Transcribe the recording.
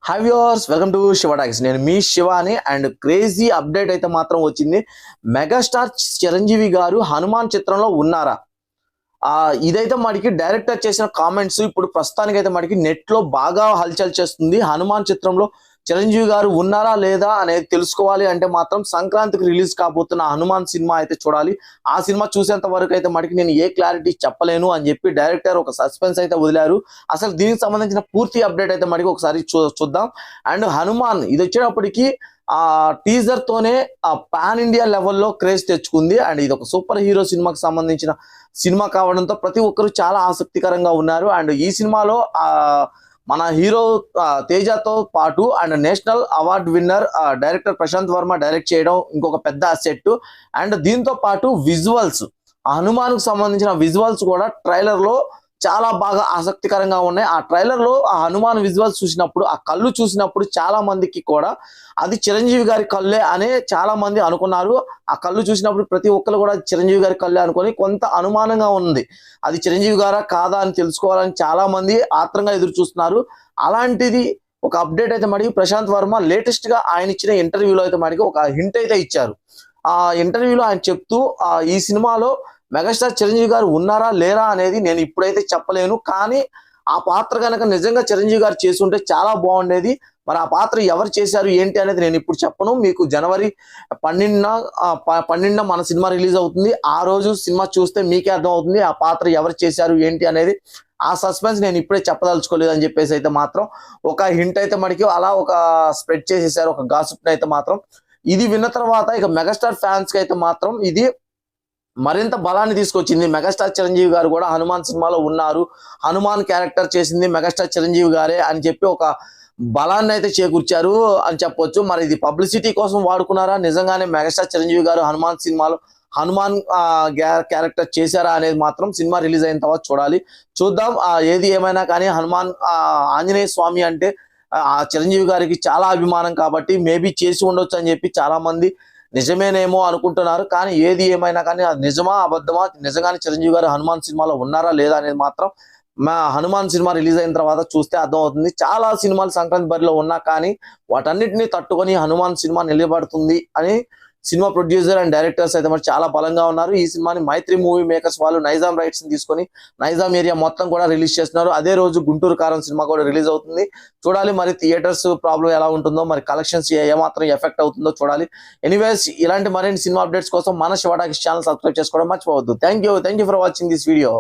Hi viewers, welcome to Shiva talks. నేను మీ Shivani. And crazy update అయితే మాత్రం వచ్చింది. మెగాస్టార్ చిరంజీవి గారు హనుమాన్ చిత్రంలో ఉన్నారా? ఇదైతే మనకి డైరెక్టర్ చేసిన కామెంట్స్ ఇప్పుడు ప్రస్తుతానికి అయితే మనకి నెట్ లో బాగా హల్చల్ చేస్తుంది. హనుమాన్ చిత్రంలో చిరంజీవి గారు ఉన్నారా లేదా అనేది తెలుసుకోవాలి అంటే మాత్రం సంక్రాంతికి రిలీజ్ కాబోతున్న హనుమాన్ సినిమా అయితే చూడాలి. ఆ సినిమా చూసేంత వరకు అయితే మనకి నేను ఏ క్లారిటీ చెప్పలేను అని చెప్పి డైరెక్టర్ ఒక సస్పెన్స్ అయితే వదిలారు. అసలు దీనికి సంబంధించిన పూర్తి అప్డేట్ అయితే మనకి ఒకసారి చూద్దాం. అండ్ హనుమాన్ ఇది వచ్చేటప్పటికి టీజర్ తోనే పాన్ ఇండియా లెవెల్లో క్రేజ్ తెచ్చుకుంది. అండ్ ఇది ఒక సూపర్ హీరో సినిమాకి సంబంధించిన సినిమా కావడంతో ప్రతి ఒక్కరు చాలా ఆసక్తికరంగా ఉన్నారు. అండ్ ఈ సినిమాలో మన హీరో తేజతో పాటు and national award winner director Prasanth Varma direct చేయడం ఇంకొక పెద్ద అసెట్. అండ్ దీంతో పాటు విజువల్స్, హనుమాన్కు సంబంధించిన విజువల్స్ కూడా ట్రైలర్ లో చాలా బాగా ఆసక్తికరంగా ఉన్నాయి. ఆ ట్రైలర్ లో ఆ హనుమాన్ విజువల్స్ చూసినప్పుడు, ఆ కళ్ళు చూసినప్పుడు చాలా మందికి కూడా అది చిరంజీవి గారి కళ్ళే అనే చాలా మంది అనుకున్నారు. ఆ కళ్ళు చూసినప్పుడు ప్రతి ఒక్కరు కూడా చిరంజీవి గారి కళ్ళే అనుకొని కొంత అనుమానంగా ఉంది. అది చిరంజీవి గారా కాదా అని తెలుసుకోవాలని చాలా మంది ఆత్రంగా ఎదురు చూస్తున్నారు. అలాంటిది ఒక అప్డేట్ అయితే మరి ప్రశాంత్ వర్మ లేటెస్ట్ గా ఆయన ఇచ్చిన ఇంటర్వ్యూలో అయితే మనకి ఒక హింట్ అయితే ఇచ్చారు. ఆ ఇంటర్వ్యూలో ఆయన చెప్తూ ఈ సినిమాలో మెగాస్టార్ చిరంజీవి గారు ఉన్నారా లేరా అనేది నేను ఇప్పుడైతే చెప్పలేను, కానీ ఆ పాత్ర కనుక నిజంగా చిరంజీవి గారు చేసి ఉంటే చాలా బాగుండేది. మరి ఆ పాత్ర ఎవరు చేశారు ఏంటి అనేది నేను ఇప్పుడు చెప్పను. మీకు జనవరి 12న మన సినిమా రిలీజ్ అవుతుంది. ఆ రోజు సినిమా చూస్తే మీకే అర్థం అవుతుంది ఆ పాత్ర ఎవరు చేశారు ఏంటి అనేది. ఆ సస్పెన్స్ నేను ఇప్పుడే చెప్పదలుచుకోలేదు అని చెప్పేసి అయితే మాత్రం ఒక హింట్ అయితే మనకి అలా ఒక స్ప్రెడ్ చేసేసారు, ఒక గాసిప్ అయితే మాత్రం. ఇది విన్న తర్వాత ఇక మెగాస్టార్ ఫ్యాన్స్ కి అయితే మాత్రం ఇది మరింత బలాన్ని తీసుకొచ్చింది. మెగాస్టార్ చిరంజీవి గారు కూడా హనుమాన్ సినిమాలో ఉన్నారు, హనుమాన్ క్యారెక్టర్ చేసింది మెగాస్టార్ చిరంజీవి గారే అని చెప్పి ఒక బలాన్ని అయితే చేకూర్చారు అని చెప్పొచ్చు. మరి ఇది పబ్లిసిటీ కోసం వాడుకున్నారా, నిజంగానే మెగాస్టార్ చిరంజీవి గారు హనుమాన్ సినిమాలో హనుమాన్ క్యారెక్టర్ చేశారా అనేది మాత్రం సినిమా రిలీజ్ అయిన తర్వాత చూద్దాం. ఏది ఏమైనా కానీ హనుమాన్ ఆంజనేయ స్వామి అంటే చిరంజీవి గారికి చాలా అభిమానం కాబట్టి మేబీ చేసి ఉండొచ్చు అని చెప్పి చాలా మంది నిజమేనేమో అనుకుంటున్నారు. కానీ ఏది ఏమైనా కానీ అది నిజమా అబద్ధమా, నిజంగానే చిరంజీవి గారు హనుమాన్ సినిమాలో ఉన్నారా లేదా అనేది మాత్రం హనుమాన్ సినిమా రిలీజ్ అయిన తర్వాత చూస్తే అర్థమవుతుంది. చాలా సినిమాలు సంక్రాంతి బరిలో ఉన్నా కానీ వాటన్నిటిని తట్టుకొని హనుమాన్ సినిమా నిలబడుతుంది అని సినిమా ప్రొడ్యూసర్ అండ్ డైరెక్టర్స్ అయితే మరి చాలా బలంగా ఉన్నారు. ఈ సినిమాని మైత్రి మూవీ మేకర్స్ వాళ్ళు నైజాం రైట్స్ ని తీసుకొని నైజాం ఏరియా మొత్తం కూడా రిలీజ్ చేస్తున్నారు. అదే రోజు గుంటూరు కారం సినిమా కూడా రిలీజ్ అవుతుంది. చూడాలి మరి థియేటర్స్ ప్రాబ్లం ఎలా ఉంటుందో, మరి కలెక్షన్స్ ఏమాత్రం ఎఫెక్ట్ అవుతుందో చూడాలి. ఎనీవేస్, ఇలాంటి మరిన్ని సినిమా అప్డేట్స్ కోసం మన శివ టాకీస్ ఛానల్ సబ్స్క్రైబ్ చేసుకోవడం మర్చిపోవద్దు. Thank you for watching this video.